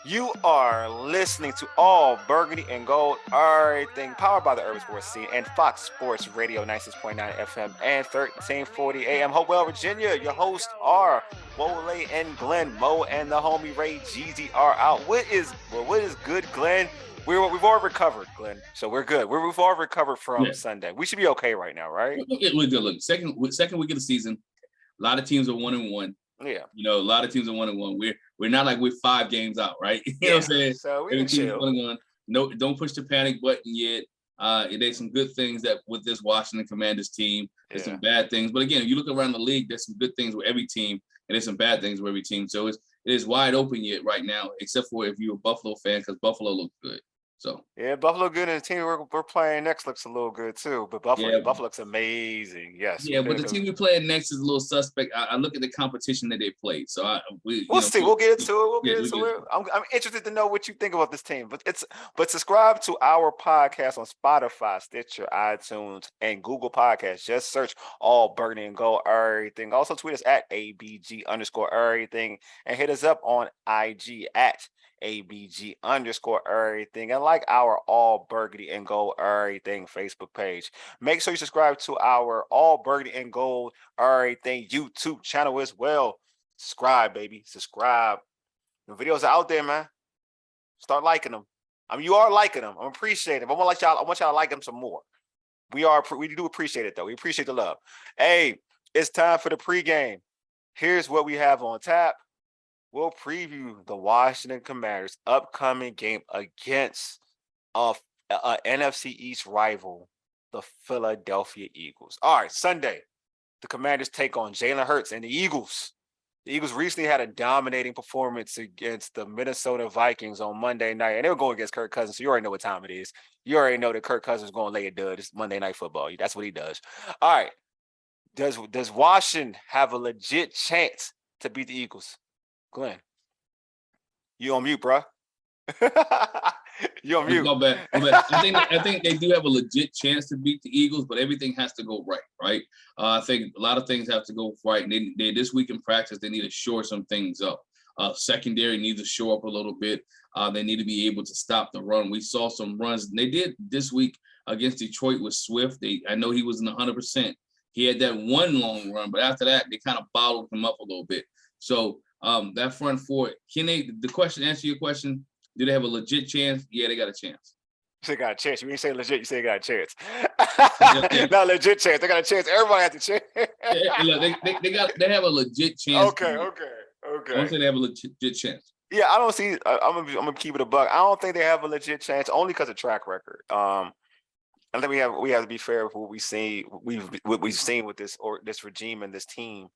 You are listening to All Burgundy and Gold, everything powered by the Urban Sports Scene and Fox Sports Radio 96.9 FM and 1340 AM. Hopewell, Virginia. Your hosts are Wole and Glen. Mo and the homie Ray Jeezy are out. What is good, Glen? We've all recovered, Glenn. So we're good. We've all recovered from Yeah, Sunday. We should be okay right now, right? we're good. Look, second week of the season, a lot of teams are 1-1. Yeah. A lot of teams are 1-1. We're not like we're 5 games out, right? You know Yeah. what I'm saying? So we Every can team's chill. 1-1. No, don't push the panic button yet. There's some good things that with this Washington Commanders team. There's some bad things, but again, if you look around the league, there's some good things with every team, and there's some bad things with every team. So it is wide open yet right now, except for if you're a Buffalo fan, because Buffalo looks good. So Yeah, Buffalo good, and the team we're playing next looks a little good too. But yeah, Buffalo looks amazing. Yes, yeah, but the team we playing next is a little suspect. I look at the competition that they played, so we'll see. We'll get into it. We'll yeah, get into it. I'm interested to know what you think about this team. But subscribe to our podcast on Spotify, Stitcher, iTunes, and Google Podcasts. Just search All Burgundy and Gold Errrything. Also tweet us at ABG_Errrything and hit us up on IG at ABG_Errrything and like our All Burgundy and Gold Errrything Facebook page. Make sure you subscribe to our All Burgundy and Gold Errrything YouTube channel as well. Subscribe, baby. Subscribe. The videos are out there, man. Start liking them. I mean, you are liking them. I'm appreciating them. I want y'all to like them some more. We do appreciate it though. We appreciate the love. Hey, it's time for the pregame. Here's what we have on tap. We'll preview the Washington Commanders' upcoming game against a NFC East rival, the Philadelphia Eagles. All right, Sunday, the Commanders take on Jalen Hurts and the Eagles. The Eagles recently had a dominating performance against the Minnesota Vikings on Monday night, and they were going against Kirk Cousins, so you already know what time it is. You already know that Kirk Cousins is going to lay a dud. It's Monday Night Football. That's what he does. All right, does Washington have a legit chance to beat the Eagles? Glenn, you on mute, bro. You on mute. My bad. I think they do have a legit chance to beat the Eagles, but everything has to go right? I think a lot of things have to go right. And they this week in practice, they need to shore some things up. Secondary needs to show up a little bit. They need to be able to stop the run. We saw some runs. They did this week against Detroit with Swift. I know he wasn't 100%. He had that one long run, but after that, they kind of bottled him up a little bit. So that front four, answer your question, do they have a legit chance? Yeah, they got a chance. You say got a chance. You ain't say legit, you say got a chance. Yeah. Not legit chance. They got a chance. Everybody has a chance. They have a legit chance. Okay. Don't say they have a legit chance. Yeah, I don't see. I'm gonna keep it a buck. I don't think they have a legit chance, only because of track record. I think we have to be fair with what we've seen with this regime and this team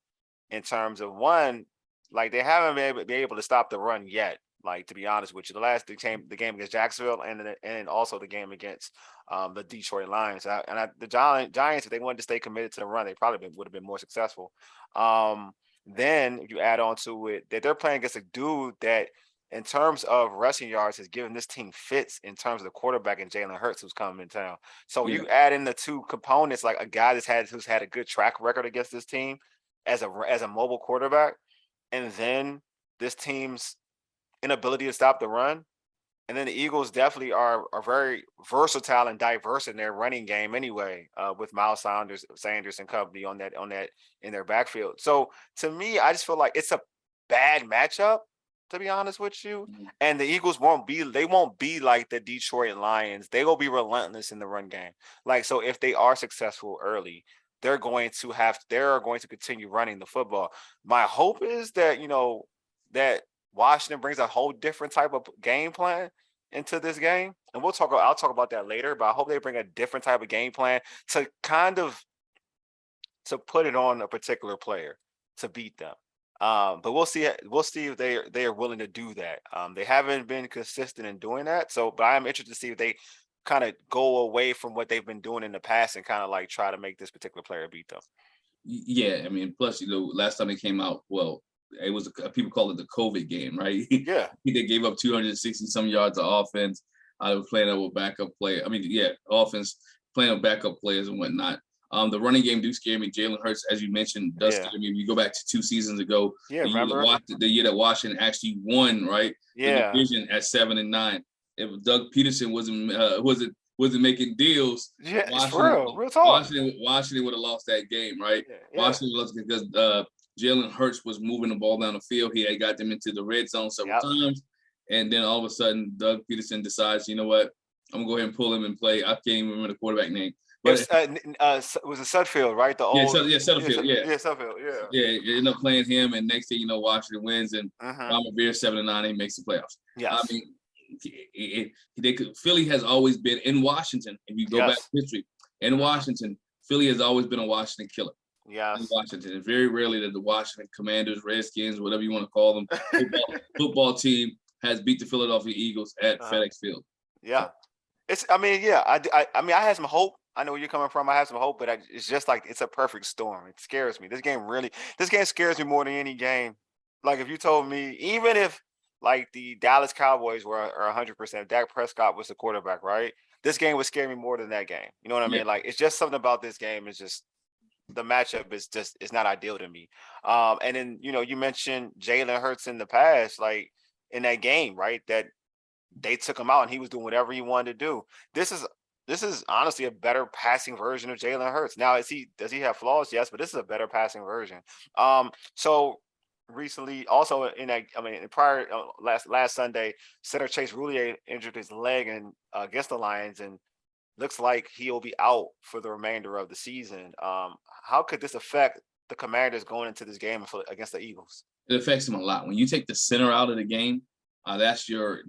in terms of one, like they haven't been able to stop the run yet. Like, to be honest with you, the game against Jacksonville and also the game against the Detroit Lions. The Giants, if they wanted to stay committed to the run, they probably would have been more successful. Then you add on to it that they're playing against a dude that, in terms of rushing yards, has given this team fits in terms of the quarterback and Jalen Hurts, who's coming in town. So you add in the two components, like a guy who's had a good track record against this team as a mobile quarterback, and then this team's inability to stop the run. And then the Eagles definitely are very versatile and diverse in their running game anyway, with Miles Sanders and company on that in their backfield. So to me, I just feel like it's a bad matchup, to be honest with you. And the Eagles won't be like the Detroit Lions. They will be relentless in the run game. Like, so if they are successful early, they're going to continue running the football. My hope is that, that Washington brings a whole different type of game plan into this game. And I'll talk about that later, but I hope they bring a different type of game plan to put it on a particular player to beat them. But we'll see if they are willing to do that. They haven't been consistent in doing that. But I am interested to see if they kind of go away from what they've been doing in the past and kind of like try to make this particular player beat them. Yeah, I mean, plus, last time they came out, well, it was people call it the COVID game, right? Yeah. They gave up 260 some yards of offense. I was playing with backup play. I mean, offense playing with backup players and whatnot. The running game do scare me. Jalen Hurts, as you mentioned, does Yeah. scare me. If you go back to 2 seasons ago, Yeah, the remember? year that Washington actually won, right? Yeah. The division at 7-9. If Doug Peterson wasn't making deals, Yeah, it's for real talk. Washington would have lost that game, right? Yeah. Washington lost because Jalen Hurts was moving the ball down the field. He had got them into the red zone several times, and then all of a sudden, Doug Peterson decides, you know what? I'm gonna go ahead and pull him and play. I can't even remember the quarterback name. But it was a Sudfield, right? The old Sutterfield, Sudfield, you end up playing him, and next thing you know, Washington wins, and Ron Rivera 7-9, he makes the playoffs. Yes. I mean, Philly has always been in Washington. If you go back to history, in Washington, Philly has always been a Washington killer. Yes. In Washington, it's very rarely that the Washington Commanders, Redskins, whatever you want to call them, football team has beat the Philadelphia Eagles at FedEx Field. Yeah. I mean, I had some hope. I know where you're coming from. I have some hope, but it's just like it's a perfect storm. It scares me. This game scares me more than any game. Like if you told me, even if like the Dallas Cowboys were 100%, Dak Prescott was the quarterback, right? This game would scare me more than that game. You know what I mean? Like it's just something about this game. It's just the matchup is it's not ideal to me. And then you mentioned Jalen Hurts in the past, like in that game, right? That they took him out and he was doing whatever he wanted to do. This is honestly a better passing version of Jalen Hurts. Now, does he have flaws? Yes, but this is a better passing version. So recently, also in prior last Sunday, center Chase Roulet injured his leg and against the Lions, and looks like he'll be out for the remainder of the season. How could this affect the Commanders going into this game against the Eagles? It affects them a lot. When you take the center out of the game, that's your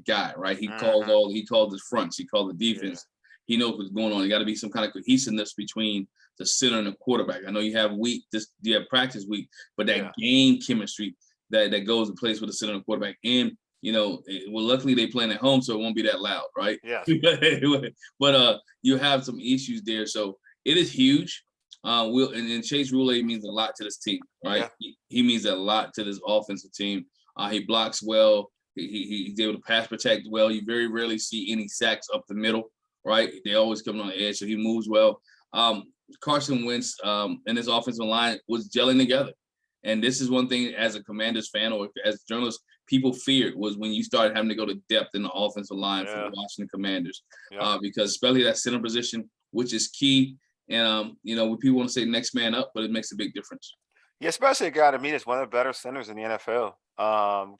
guy, right? He calls his fronts, he calls the defense. He knows what's going on. You got to be some kind of cohesiveness between the center and the quarterback. I know you have practice week, but that game chemistry that goes in place with the center and the quarterback. And luckily they playing at home, so it won't be that loud, right? Yeah. But you have some issues there, so it is huge. And Chase Roulet means a lot to this team, right? Yeah. He means a lot to this offensive team. He blocks well. He's able to pass protect well. You very rarely see any sacks up the middle, right? They always come on the edge, so he moves well. Carson Wentz and his offensive line was gelling together. And this is one thing as a Commanders fan or as journalists, people feared was when you started having to go to depth in the offensive line for the Washington Commanders. Because especially that center position, which is key. And, people want to say next man up, but it makes a big difference. Yeah, especially a guy to me that's one of the better centers in the NFL.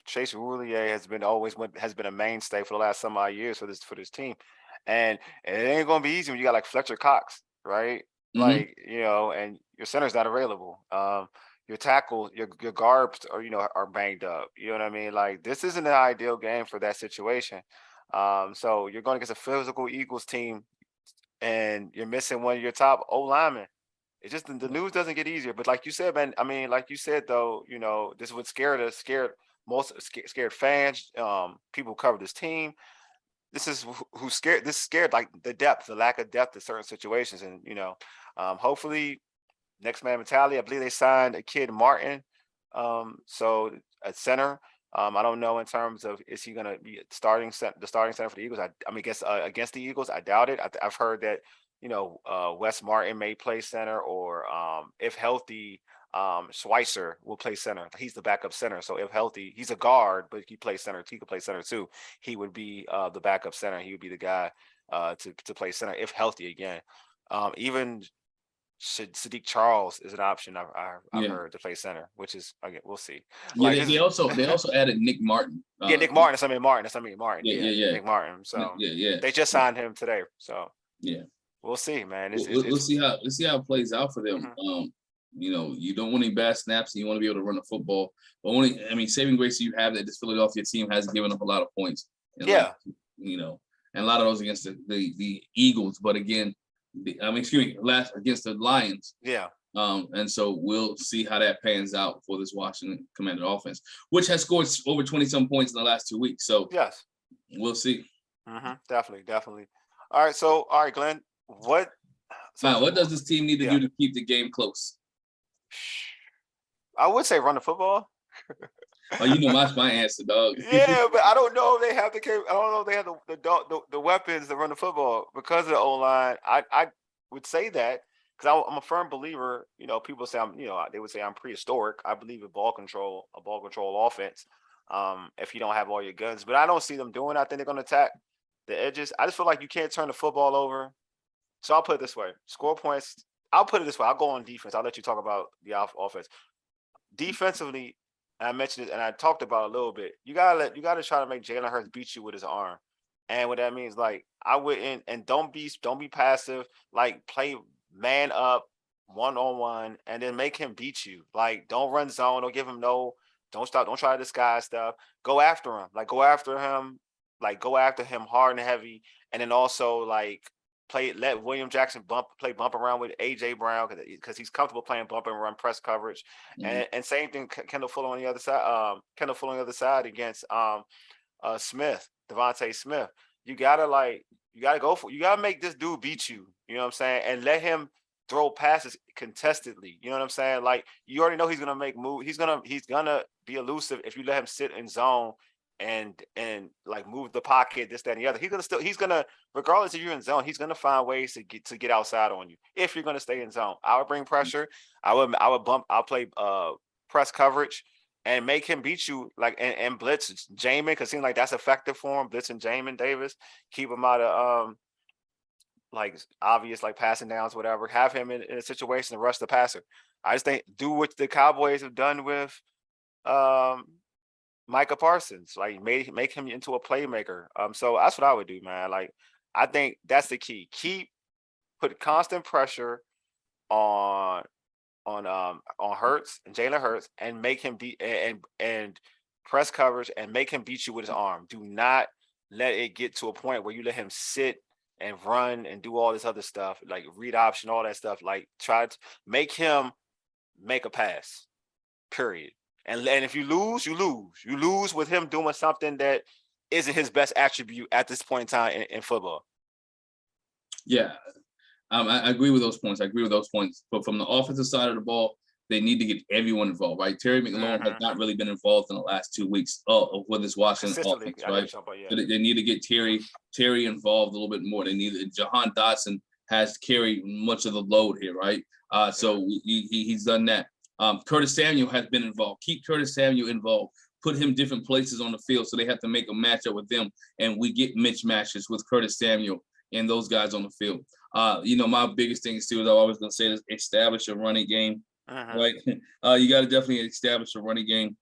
Chase Roulet has been a mainstay for the last some odd years for this team, and it ain't gonna be easy when you got like Fletcher Cox, right? Like and your center's not available. Your tackle, your guards are banged up. You know what I mean? Like this isn't an ideal game for that situation. So you're going against a physical Eagles team, and you're missing one of your top O linemen. It's just the news doesn't get easier. But like you said, man, I mean, like you said, though, this is what scared fans, people who cover this team. This is who scared. This scared like the lack of depth in certain situations, and hopefully, next man mentality. I believe they signed a kid Martin, so at center. I don't know in terms of is he going to be the starting center for the Eagles. I mean, against the Eagles, I doubt it. I've heard that Wes Martin may play center, or if healthy, Schweitzer will play center. He's the backup center, so if healthy, he's a guard, but he plays center. He could play center too. He would be the backup center. He would be the guy to play center if healthy again. Even Sadiq Charles is an option. I've heard to play center, which is again we'll see. Yeah, they also added Nick Martin. Nick Martin. That's Martin. Yeah. Nick Martin. So yeah. they just signed him today. So yeah. We'll see, man. We'll see how it plays out for them. You don't want any bad snaps, and you want to be able to run the football. But saving grace you have that this Philadelphia team has given up a lot of points. And a lot of those against the Eagles. But again, last against the Lions. Yeah. And so we'll see how that pans out for this Washington Commander offense, which has scored over 20-some points in the last 2 weeks. So yes, we'll see. Definitely. All right, Glenn. What does this team need to do to keep the game close? I would say run the football. My answer, dog. Yeah, but I don't know if they have I don't know if they have the weapons to run the football because of the O line. I would say that, because I'm a firm believer. People say they would say I'm prehistoric. I believe in a ball control offense. If you don't have all your guns, but I don't see them doing. I think they're going to attack the edges. I just feel like you can't turn the football over. So I'll put it this way: score points. I'll put it this way: I'll go on defense. I'll let you talk about the offense. Defensively, and I mentioned it, and I talked about it a little bit. You gotta try to make Jalen Hurts beat you with his arm, and what that means, like I wouldn't, and don't be passive. Like play man up, 1-on-1, and then make him beat you. Like don't run zone, don't give him don't try to disguise stuff. Go after him, go after him hard and heavy, and then also let William Jackson play bump around with AJ Brown because he's comfortable playing bump and run press coverage, and same thing Kendall Fuller on the other side. Kendall Fuller on the other side against Smith, Devontae Smith. You gotta make this dude beat you. You know what I'm saying? And let him throw passes contestedly. You know what I'm saying? Like you already know he's gonna make moves. He's gonna be elusive if you let him sit in zone and move the pocket, this, that, and the other. He's gonna regardless if you're in zone, he's gonna find ways to get outside on you if you're gonna stay in zone. I would bring pressure. I'll play press coverage and make him beat you and blitz Jamin, because it seems like that's effective for him. Blitzing Jamin Davis, keep him out of obvious passing downs, whatever. Have him in a situation to rush the passer. I just think do what the Cowboys have done with Micah Parsons, make him into a playmaker. So that's what I would do, man. I think that's the key. Put constant pressure on Hurts and Jalen Hurts, and make him and press coverage and make him beat you with his arm. Do not let it get to a point where you let him sit and run and do all this other stuff, like read option, all that stuff. Try to make him make a pass, period. And if you lose, you lose. You lose with him doing something that isn't his best attribute at this point in time in football. Yeah, I agree with those points. But from the offensive side of the ball, they need to get everyone involved, right? Terry McLaurin has not really been involved in the last 2 weeks with this Washington offense, right? So they need to get Terry involved a little bit more. They need Jahan Dotson has carried much of the load here, right? So he's done that. Curtis Samuel has been involved. Keep Curtis Samuel involved. Put him different places on the field so they have to make a matchup with them, and we get mismatches with Curtis Samuel and those guys on the field. My biggest thing is too is I always gonna say is establish a running game, right? You got to definitely establish a running game.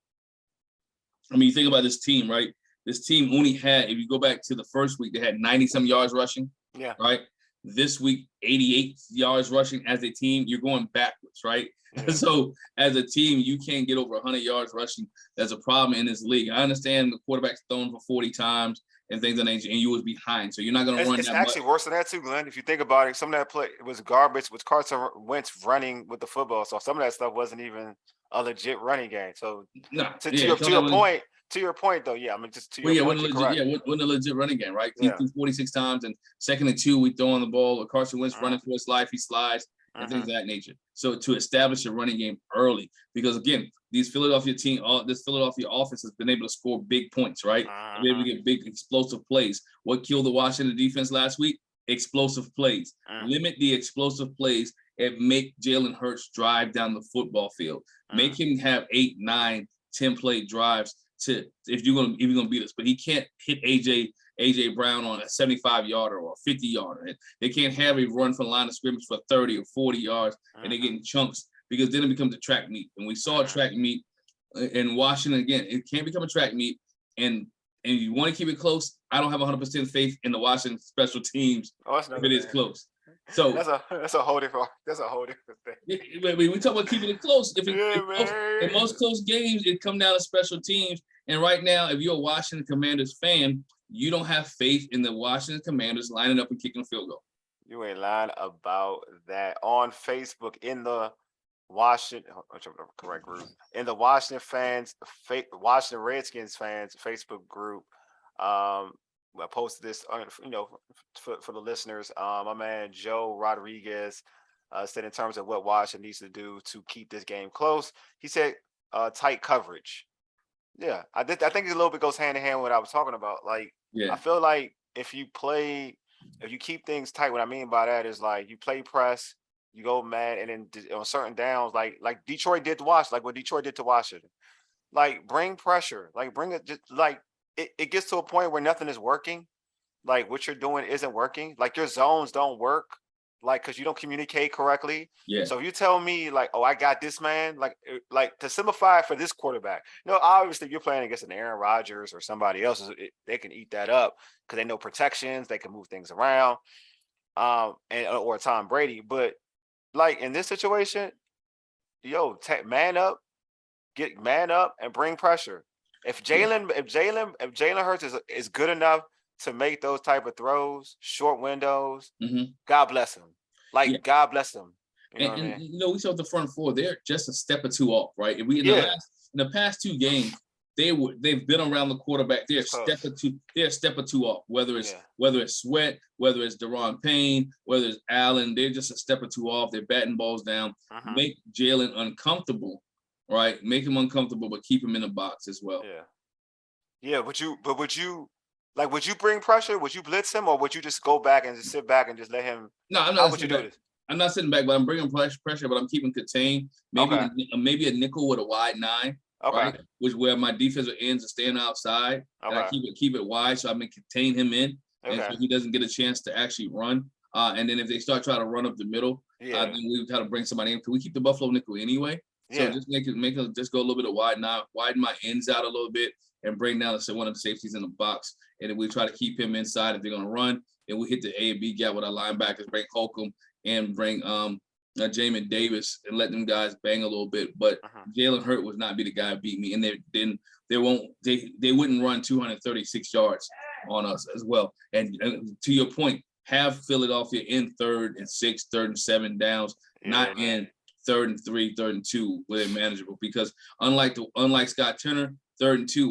I mean, you think about this team, right? This team only had, if you go back to the first week, they had 90-some yards rushing. Yeah. Right. This week, 88 yards rushing as a team. You're going backwards, right? Yeah. So as a team, you can't get over 100 yards rushing. That's a problem in this league. I understand the quarterback's thrown for 40 times and things of that nature, and you was behind. So you're not going to run that much. It's actually worse than that too, Glenn. If you think about it, some of that play was garbage with Carson Wentz running with the football. So some of that stuff wasn't even a legit running game. So to your point though, yeah, I mean just to your point. Wasn't a legit running game, right? Yeah. He threw 46 times, and 2nd and 2, we throw on the ball. Carson Wentz running for his life, he slides. And things of that nature. So to establish a running game early, because again, this Philadelphia offense has been able to score big points, right? Been able to get big explosive plays. What killed the Washington defense last week? Explosive plays. Limit the explosive plays and make Jalen Hurts drive down the football field. Make him have 8, 9, 10 play drives if you're gonna beat us. But he can't hit AJ Brown on a 75-yarder or a 50-yarder. They can't have a run from the line of scrimmage for 30 or 40 yards, and they're getting chunks, because then it becomes a track meet. And we saw a track meet in Washington again. It can't become a track meet, and you want to keep it close. I don't have 100% faith in the Washington special teams if it is close. So that's a whole different thing. We talk about keeping it close. In most close games, it come down to special teams. And right now, if you're a Washington Commanders fan, you don't have faith in the Washington Commanders lining up and kicking a field goal. You ain't lying about that. On Facebook, in the Washington Washington Redskins fans Facebook group, I posted this, for the listeners. My man Joe Rodriguez said in terms of what Washington needs to do to keep this game close, he said tight coverage. Yeah, I think it a little bit goes hand in hand with what I was talking about. I feel like if you keep things tight, what I mean by that is you play press, you go mad, and then on certain downs, like Detroit did to Washington, like what Detroit did to Washington. Like bring pressure, like bring it, just like it gets to a point where nothing is working. Like what you're doing isn't working. Like your zones don't work. Like because you don't communicate correctly. Yeah. So if you tell me like, oh, I got this man, like to simplify it for this quarterback. No, obviously if you're playing against an Aaron Rodgers or somebody else, they can eat that up because they know protections, they can move things around, and or Tom Brady. But like in this situation, yo, get man up and bring pressure. If Jalen Hurts is good enough to make those type of throws, short windows, God bless him. Like God bless him. You know what I mean? You know, we saw the front four. They're just a step or two off, right? If we in the past 2 games, they've been around the quarterback. They're a step or two off. Whether it's Sweat, whether it's Deron Payne, whether it's Allen, they're just a step or two off. They're batting balls down. Make Jalen uncomfortable, right? Make him uncomfortable, but keep him in the box as well. Yeah. Would you bring pressure? Would you blitz him, or would you just go back and just sit back and just let him? No, I'm not. How would you do this? I'm not sitting back, but I'm bringing pressure, but I'm keeping contained. Maybe a nickel with a wide 9. Right? Which where my defensive ends are staying outside. And I keep it wide so I can contain him in, and so he doesn't get a chance to actually run. And then if they start trying to run up the middle, then we try to bring somebody in. Because we keep the Buffalo nickel anyway. So just make it just go a little bit of widen my ends out a little bit and bring down one of the safeties in the box. And then we try to keep him inside if they're gonna run. And we hit the A and B gap with our linebackers, bring Holcomb and bring Jamin Davis and let them guys bang a little bit. But Jalen Hurts would not be the guy to beat me. And they wouldn't run 236 yards on us as well. And to your point, have Philadelphia in 3rd and 6, 3rd and 7 downs, not in 3rd and 3, 3rd and 2 where they're manageable. Because unlike Scott Turner, 3rd and 2,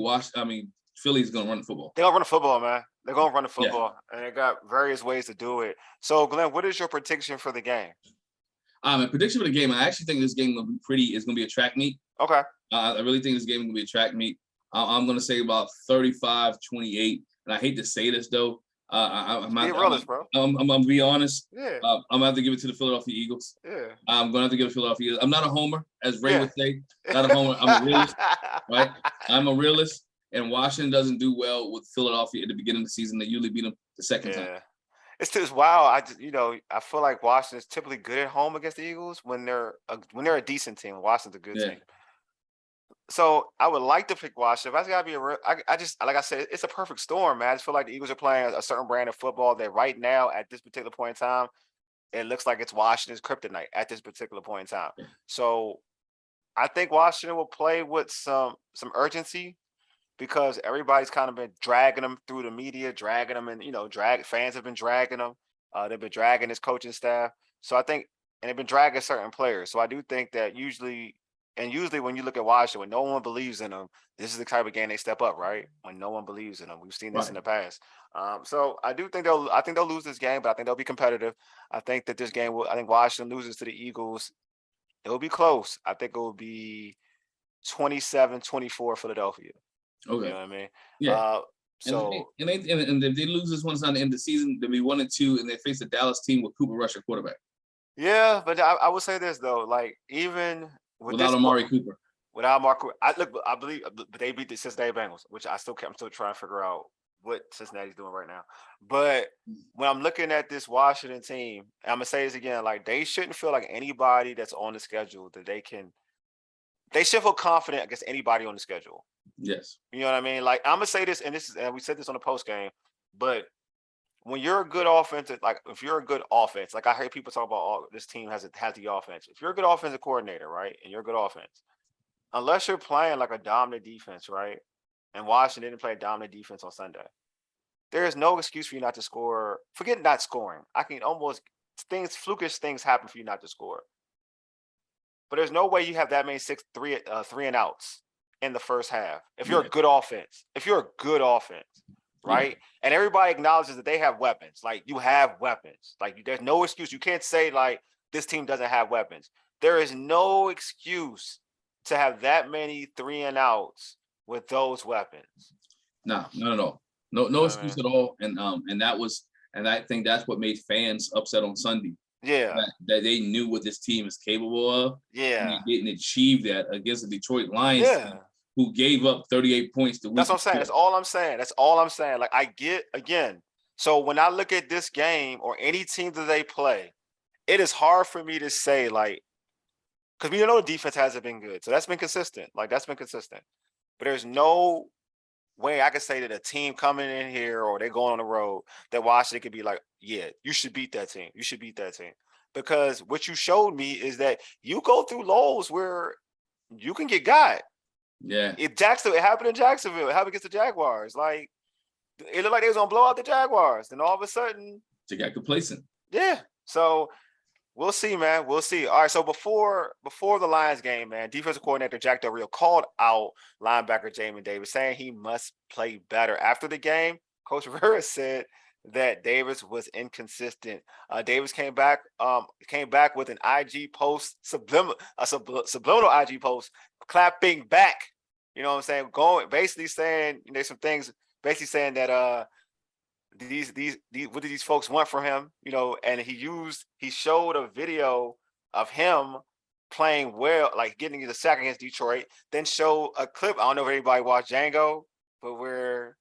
Philly's gonna run the football. They're gonna run the football, man. They're gonna run the football, and they got various ways to do it. So, Glenn, what is your prediction for the game? A prediction for the game. I actually think this game will be it's gonna be a track meet. Okay. I really think this game is gonna be a track meet. I'm gonna say about 35-28. And I hate to say this though. I'm gonna be honest. Yeah. I'm gonna have to give it to the Philadelphia Eagles. Yeah. I'm gonna have to give it to Philadelphia Eagles. I'm not a homer, as Ray would say. Not a homer. I'm a realist, right? I'm a realist. And Washington doesn't do well with Philadelphia at the beginning of the season. They usually beat them the second time. It's just wow. I feel like Washington's typically good at home against the Eagles when they're a decent team. Washington's a good team. So I would like to pick Washington. But I gotta be I just like I said, it's a perfect storm, man. I just feel like the Eagles are playing a certain brand of football that right now at this particular point in time, it looks like it's Washington's kryptonite at this particular point in time. So I think Washington will play with some urgency, because everybody's kind of been dragging them through the media, dragging them, and fans have been dragging them. They've been dragging his coaching staff. So I think, and they've been dragging certain players. So I do think that usually when you look at Washington, when no one believes in them, this is the type of game they step up, right? When no one believes in them, we've seen this in the past. So I do think they'll lose this game, but I think they'll be competitive. I think that this game I think Washington loses to the Eagles. It will be close. I think it will be 27-24 Philadelphia. Okay. You know what I mean? Yeah. And if they lose this one on the end of the season, they'll be 1-2, and they face the Dallas team with Cooper Rush at quarterback. Yeah, but I would say this though, like even without Amari Cooper. Without Amari Cooper, I believe they beat the Cincinnati Bengals, which I'm still trying to figure out what Cincinnati's doing right now. But when I'm looking at this Washington team, and I'm gonna say this again, like they shouldn't feel like anybody that's on the schedule that they should feel confident against anybody on the schedule. Yes. You know what I mean? Like I'm gonna say this, and we said this on the post game, but when you're a good offensive, like if you're a good offense, like I hear people talk about, this team has the offense. If you're a good offensive coordinator, right, and you're a good offense, unless you're playing like a dominant defense, right, and Washington didn't play a dominant defense on Sunday, there is no excuse for you not to score. Forget not scoring. Flukish things happen for you not to score. But there's no way you have that many 3 and outs in the first half. If you're a good offense, right? And everybody acknowledges that they have weapons. Like you have weapons. Like there's no excuse. You can't say like this team doesn't have weapons. There is no excuse to have that many 3 and outs with those weapons. No excuse at all. And I think that's what made fans upset on Sunday. Yeah. that they knew what this team is capable of. And Yeah. they didn't achieve that against the Detroit Lions team, Yeah. who gave up 38 points the week That's what I'm saying. That's before. all I'm saying. That's all I'm saying. Like, I get, again, so when I look at this game or any team that they play, it is hard for me to say, like, because we know the defense hasn't been good. So that's been consistent. Like, that's been consistent. But there's no way I could say that a team coming in here or they're going on the road that Washington could be like, yeah, you should beat that team. You should beat that team. Because what you showed me is that you go through lows where you can get got. Yeah. It happened in Jacksonville. It happened against the Jaguars. Like, it looked like they was gonna blow out the Jaguars. Then all of a sudden, They got complacent. yeah. So we'll see, man. We'll see. All right. So before the Lions game, man, defensive coordinator Jack Del Rio called out linebacker Jamin Davis, saying he must play better. After the game, Coach Rivera said that Davis was inconsistent. Davis came back with an IG post, subliminal IG post, clapping back. You know what I'm saying? Basically saying, there's some things, basically saying that these what did these folks want from him? You know, and he showed a video of him playing well, like getting the sack against Detroit, then show a clip. I don't know if anybody watched Django, but where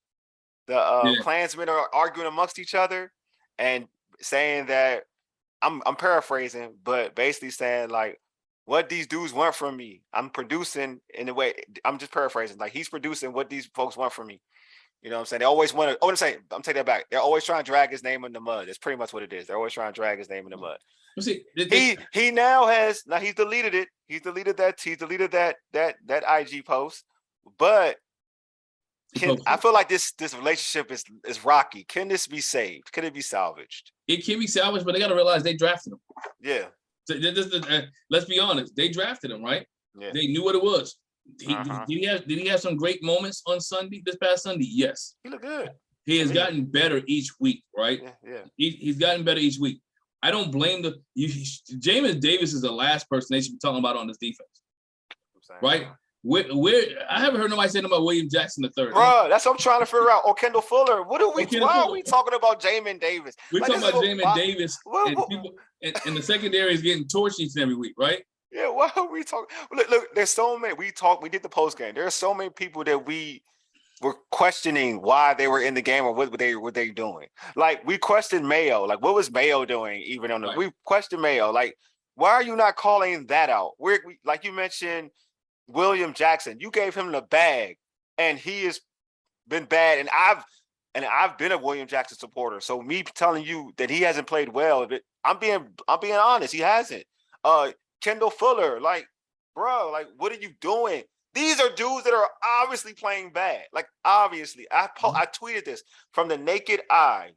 the Klansmen are arguing amongst each other and saying that, I'm paraphrasing, but basically saying like, what these dudes want from me, I'm producing in a way. I'm just paraphrasing. Like, he's producing what these folks want from me. You know what I'm saying? They always want to. I'm taking that back. They're always trying to drag his name in the mud. That's pretty much what it is. They're always trying to drag his name in the mud. See, He now he's deleted it. He's deleted that IG post. But I feel like this relationship is rocky. Can this be saved? Can it be salvaged? It can be salvaged, but they got to realize they drafted him. Yeah. So, let's be honest. They drafted him, right? Yeah. They knew what it was. Did he have some great moments on Sunday, this past Sunday? Yes. He looked good. He has gotten better each week, right? Yeah. He's gotten better each week. I don't blame Jamin Davis is the last person they should be talking about on this defense, right? Where I haven't heard nobody saying about William Jackson III. Bro, that's what I'm trying to figure out. Or Kendall Fuller. Why are we talking about Jamin Davis? We're talking about Jamin Davis, and people and the secondary is getting torched each and every week, right? Yeah, why are we talking? Look, there's so many. We did the post game. There are so many people that we were questioning why they were in the game or what they doing. Like, we questioned Mayo. Like, what was Mayo doing? Even on the we questioned Mayo. Like, why are you not calling that out? Like you mentioned, William Jackson. You gave him the bag, and he has been bad. And I've been a William Jackson supporter. So me telling you that he hasn't played well, I'm being honest. He hasn't. Kendall Fuller, like, bro, like, what are you doing? These are dudes that are obviously playing bad. Like, obviously, I tweeted this from the naked eye.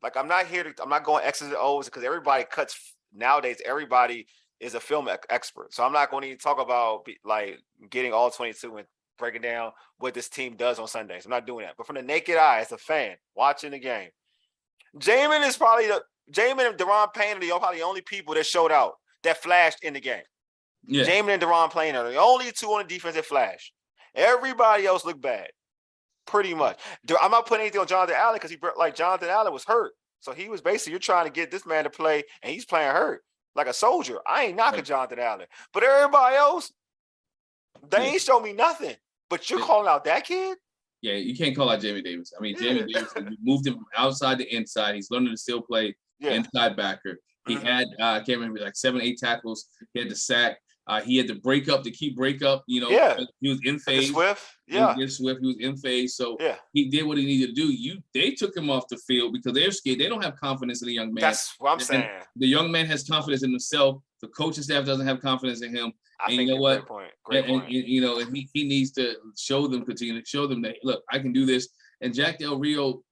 Like, I'm not going X's and O's because everybody cuts nowadays. Everybody is a film expert. So I'm not going to even talk about like getting all 22 and breaking down what this team does on Sundays. I'm not doing that. But from the naked eye, as a fan watching the game, Jamin and Deron Payne are probably the only people that showed out, that flashed in the game. Yeah. Jamin and Deron Payne are the only two on the defense that flashed. Everybody else looked bad, pretty much. I'm not putting anything on Jonathan Allen because Jonathan Allen was hurt. So he was basically, you're trying to get this man to play, and he's playing hurt like a soldier. I ain't knocking Jonathan Allen. But everybody else, they ain't show me nothing. But you're calling out that kid? Yeah, you can't call out Jamin Davis. I mean, Jamin Davis, we moved him from outside to inside. He's learning to still play inside backer. He had, I can't remember, like 7-8 tackles. He had the sack. He had to break up, the key break up. You know, he was in phase. Swift. He was in phase. So he did what he needed to do. They took him off the field because they're scared. They don't have confidence in the young man. That's what I'm saying. The young man has confidence in himself. The coaching staff doesn't have confidence in him. I think you know what? Great point. You know, and he needs to continue to show them that, look, I can do this. And Jack Del Rio,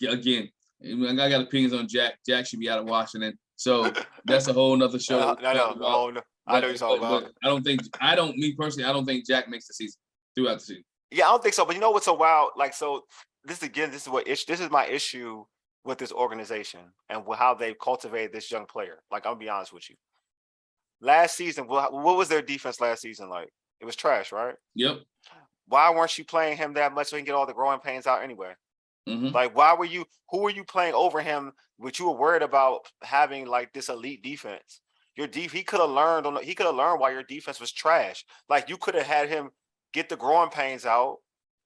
again, I got opinions on Jack. Jack should be out of Washington. So that's a whole nother show. No. I know you're talking about. I don't think Jack makes the season throughout the season. Yeah, I don't think so. But you know what's so wild? Like, so this is my issue with this organization and how they've cultivated this young player. Like, I'm gonna be honest with you. Last season, what was their defense last season like? It was trash, right? Yep. Why weren't you playing him that much so he can get all the growing pains out anyway? Like, who were you playing over him, which you were worried about having like this elite defense? He could have learned why your defense was trash. Like, you could have had him get the growing pains out,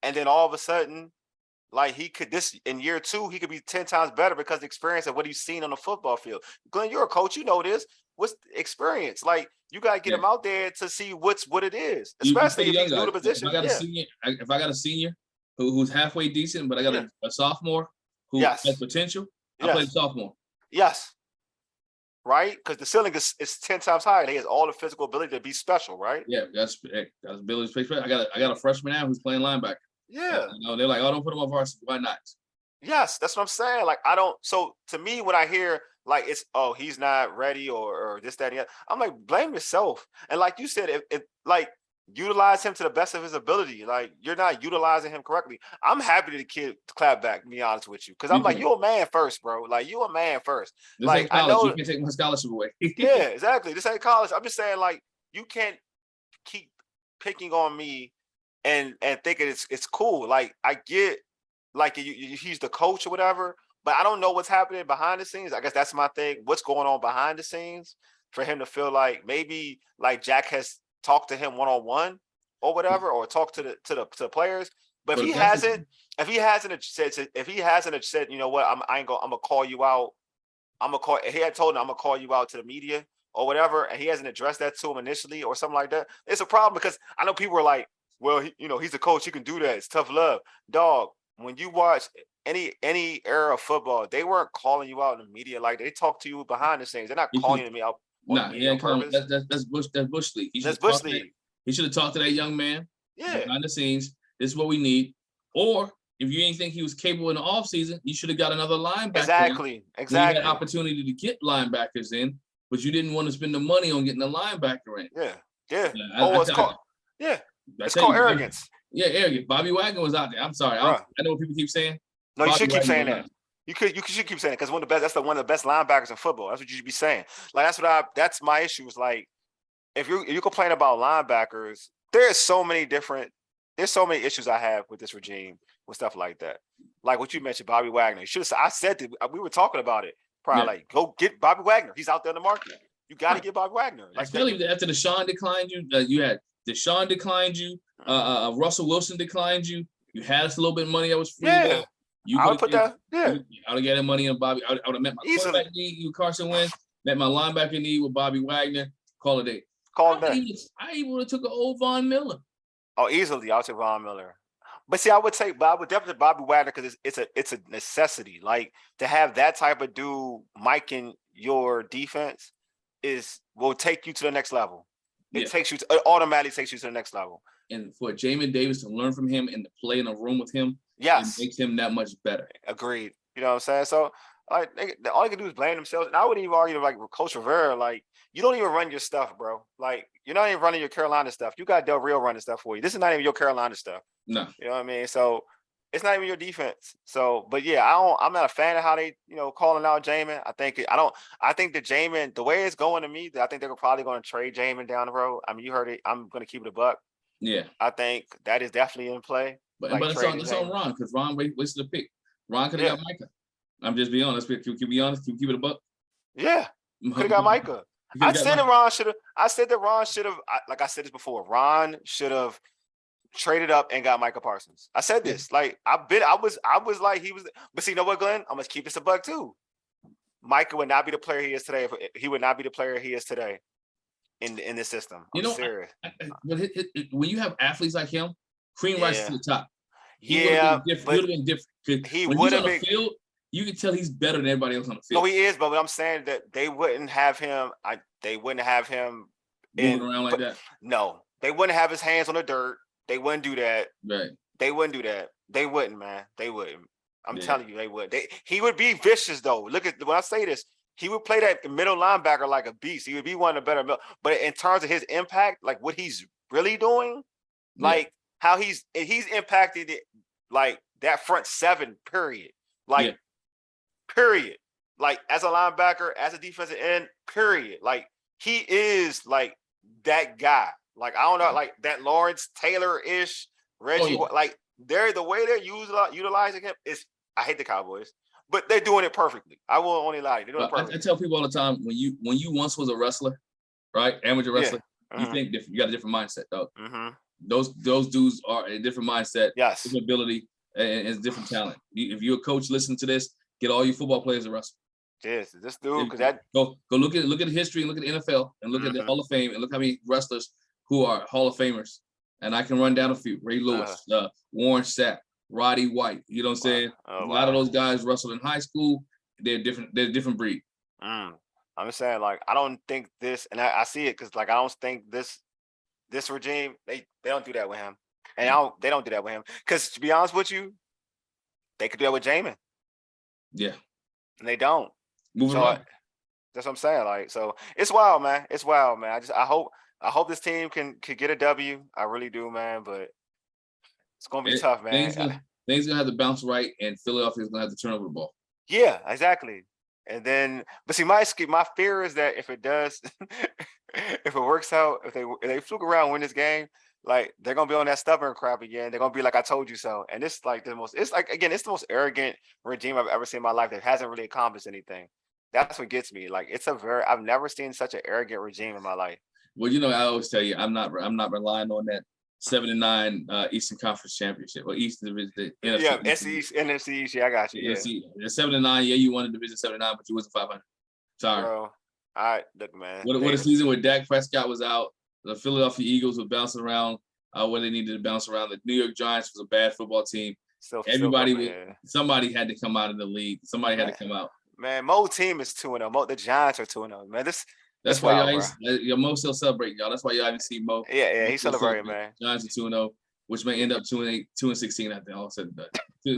and then all of a sudden, like, in year 2, he could be 10 times better because of the experience of what he's seen on the football field. Glenn, you're a coach, you know this. What's the experience? Like, you gotta get him out there to see what it is, especially if he's new to position. If I got a senior who's halfway decent, but I got a sophomore who has potential, I play the sophomore. Yes. Right? Because the ceiling is 10 times higher. He has all the physical ability to be special, right? Yeah, that's ability to play. I got a freshman now who's playing linebacker. Yeah. They're like, oh, don't put him on varsity. Why not? Yes, that's what I'm saying. Like, so to me, when I hear like he's not ready or this, that, and the other, I'm like, blame yourself. And like you said, if like, utilize him to the best of his ability. Like, you're not utilizing him correctly. I'm happy that the kid clapped back, to be honest with you. Because I'm like, you're a man first, bro. Like, you a man first. This like, ain't college. I know you can't take my scholarship away. Yeah, exactly. This ain't college. I'm just saying, like, you can't keep picking on me and thinking it's cool. Like, I get, like, he's the coach or whatever, but I don't know what's happening behind the scenes. I guess that's my thing. What's going on behind the scenes for him to feel like maybe like Jack has talked to him one-on-one or whatever, or talked to the players. But if he hasn't said, you know what, I'm gonna call you out. He had told him, I'm gonna call you out to the media or whatever, and he hasn't addressed that to him initially or something like that. It's a problem, because I know people are like, well, he's a coach, he can do that. It's tough love. Dog, when you watch any era of football, they weren't calling you out in the media like that. They talk to you behind the scenes. They're not calling me out. Nah, he ain't calling. That's Bush League. That's Bush League. He should have talked to that young man. Yeah. Behind the scenes, this is what we need. Or if you didn't think he was capable in the offseason, you should have got another linebacker. Exactly. You had opportunity to get linebackers in, but you didn't want to spend the money on getting a linebacker in. Yeah. It's called arrogance. Yeah, arrogant. Bobby Wagner was out there. I'm sorry. I know what people keep saying. No, you should keep saying that. You should keep saying it, because one of the best linebackers in football. That's what you should be saying. Like, that's my issue. Is like, if you complain about linebackers, there's so many issues I have with this regime with stuff like that. Like what you mentioned, Bobby Wagner. I said that we were talking about it. Probably like, go get Bobby Wagner. He's out there in the market. You got to get Bobby Wagner. Like, especially after Deshaun declined you, you had Deshaun declined you. Russell Wilson declined you. You had us a little bit of money that was free. Yeah. I would put that. Yeah. I would have got money on Bobby. I would have met my quarterback need with Carson Wentz, met my linebacker need with Bobby Wagner. Call it a day. I even would have took an old Von Miller. Oh, easily. I'll take Von Miller. But see, I would definitely Bobby Wagner, because it's a necessity. Like, to have that type of dude miking your defense will take you to the next level. It automatically takes you to the next level. And for Jamin Davis to learn from him and to play in a room with him, yes, it makes him that much better. Agreed. You know what I'm saying? So, like, all they can do is blame themselves. And I wouldn't even argue, like, with Coach Rivera, like, you don't even run your stuff, bro. Like, you're not even running your Carolina stuff. You got Del Rio running stuff for you. This is not even your Carolina stuff. No. You know what I mean? So it's not even your defense. So, but yeah, I'm not a fan of how they, calling out Jamin. I think that Jamin, the way it's going to me, I think they're probably going to trade Jamin down the road. I mean, you heard it. I'm going to keep it a buck. Yeah. I think that is definitely in play. But it's on Ron, because Ron wasted a pick. Ron could have got Micah. I'm just being honest. Can we be honest? Can we keep it a buck? Yeah. Could have got Micah. I said that Ron should have, like I said this before, Ron should have traded up and got Micah Parsons. I said this. Like, I was like, he was, but see, you know what, Glenn? I'm gonna keep this a buck too. Micah would not be the player he is today. He would not be the player he is today in this system. I'm serious. When you have athletes like him, Cream rises to the top. He would have been different. He would have been. Field, you can tell he's better than everybody else on the field. No, he is, but I'm saying that they wouldn't have him. They wouldn't have him moving around like that. No, they wouldn't have his hands on the dirt. They wouldn't do that. Right. They wouldn't do that. They wouldn't, man. They wouldn't. I'm telling you, they would. He would be vicious though. Look at when I say this, he would play that middle linebacker like a beast. He would be one of the better. But in terms of his impact, like what he's really doing, like how he's impacted it, like that front seven. Period. Like. Period. Like, as a linebacker, as a defensive end, period. Like, he is like that guy. Like, I don't know, like that Lawrence Taylor-ish, Reggie. Like, the way they're utilizing him is I hate the Cowboys, but they're doing it perfectly. I will only lie. They're doing it I perfectly. tell people all the time, when you once was a wrestler, right, amateur wrestler, you Mhm. think different. You got a different mindset, dog. Mhm. Those dudes are a different mindset, Yes. different ability, and different talent. If you're a coach, listen to this. Get all your football players to wrestle. Yes, this dude, because that Go look at the history and look at the NFL and look at the Mhm. Hall of Fame and look how many wrestlers who are Hall of Famers. And I can run down a few: Ray Lewis, Warren Sapp, Roddy White. You know what I'm saying? Oh, A lot of wow. those guys wrestled in high school. They're different. They're a different breed. I'm just saying, like, I don't think this, and I see it because, like, I don't think this regime they don't do that with him, and they don't do that with him because, to be honest with you, they could do that with Jamin, Yeah. and they don't. Moving So on. that's what I'm saying. Like, so it's wild, man. It's wild, man. I hope this team can get a W. I really do, man. But it's gonna be tough, man. Things gonna have to bounce right, and Philadelphia's gonna have to turn over the ball. Yeah, exactly. And then, but see, my fear is that if it does, if it works out, if they fluke around, win this game, like they're gonna be on that stubborn crap again. They're gonna be like, "I told you so." And it's like it's like, again, it's the most arrogant regime I've ever seen in my life that hasn't really accomplished anything. That's what gets me. Like, I've never seen such an arrogant regime in my life. Well, I always tell you, I'm not relying on that 7-9 Eastern Conference Championship or Eastern Division. The Yeah, NFC, NFC East. Yeah, I got you. Yeah, the 7-9. Yeah, you won the Division 7-9, but you wasn't 500. Sorry. bro. All right, look, man. What a season where Dak Prescott was out. The Philadelphia Eagles were bouncing around where they needed to bounce around. The New York Giants was a bad football team. Somebody had to come out of the league. Somebody had to come out. Man, Mo team is 2-0. The Giants are 2-0. Man, that's why Mo still celebrating, y'all. That's why y'all haven't seen Mo. Yeah, he's celebrating, man. Giants are 2-0, which may end up 2-8, 2-16. I think all said and done. Hey,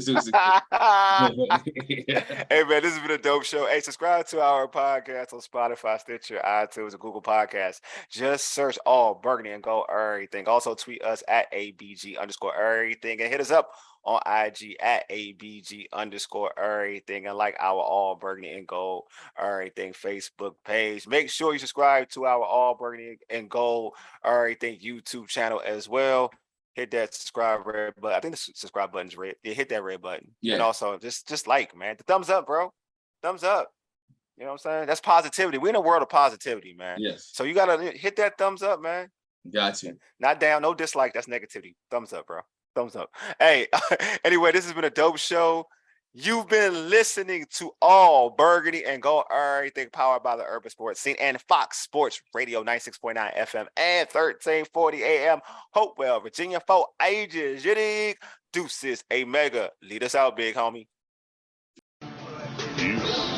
man, this has been a dope show. Hey, subscribe to our podcast on Spotify, Stitcher, iTunes, and Google Podcasts. Just search all Burgundy and Gold Errrything. Also tweet us at ABG_Errrything and hit us up on IG at ABG_Errrything and like our All Burgundy and Gold Errrything Facebook page. Make sure you subscribe to our All Burgundy and Gold Errrything YouTube channel as well. Hit that subscribe red button. I think the subscribe button's red. Yeah, hit that red button. Yeah. And also just like, man, the thumbs up, bro. Thumbs up. You know what I'm saying? That's positivity. We're in a world of positivity, man. Yes. So you gotta hit that thumbs up, man. Got you. Not down, no dislike. That's negativity. Thumbs up, bro. Thumbs up. Hey, anyway, this has been a dope show. You've been listening to All Burgundy and Gold Errrything, powered by the Urban Sports Scene and Fox Sports Radio 96.9 FM and 1340 AM. Hopewell, Virginia, for ages. You dig? Deuces, a mega. Lead us out, big homie. Peace.